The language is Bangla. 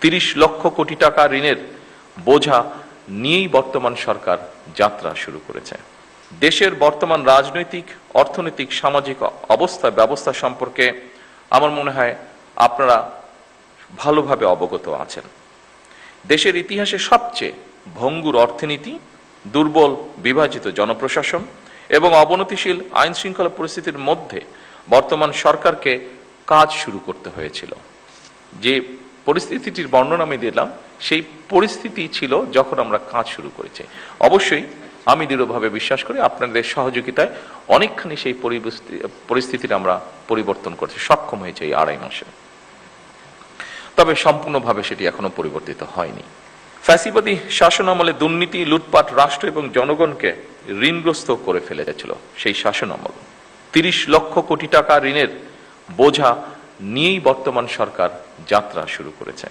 30 লক্ষ কোটি টাকা ঋণের বোঝা নিয়েই বর্তমান সরকার যাত্রা শুরু করেছে। দেশের বর্তমান রাজনৈতিক, অর্থনৈতিক, সামাজিক ব্যবস্থা সম্পর্কে আমার মনে হয় আপনারা ভালোভাবে অবগত আছেন। দেশের ইতিহাসে সবচেয়ে ভঙ্গুর অর্থনীতি, দুর্বল বিভাজিত জনপ্রশাসন এবং অবনতিশীল আইন শৃঙ্খলা পরিস্থিতির মধ্যে বর্তমান সরকারকে কাজ শুরু করতে হয়েছিল। যে পরিস্থিতিটির বর্ণনা আমি দিলাম, সেই পরিস্থিতি ছিল যখন আমরা কাজ শুরু করেছি। অবশ্যই আমি দৃঢ়ভাবে বিশ্বাস করি আপনাদের সহযোগিতায় অনেকখানি সেই পরিস্থিতির আমরা পরিবর্তন করতে সক্ষম হয়েছে এই 2.5 মাসে। তবে সম্পূর্ণভাবে সেটি এখনো পরিবর্তিত হয়নি। ফ্যাসিবাদী শাসনামলে দুর্নীতি, লুটপাট রাষ্ট্র এবং জনগণকে ঋণগ্রস্ত করে ফেলেছিল। সেই শাসনামল 30 লক্ষ কোটি টাকা ঋণের বোঝা নিয়েই বর্তমান সরকার যাত্রা শুরু করেছে।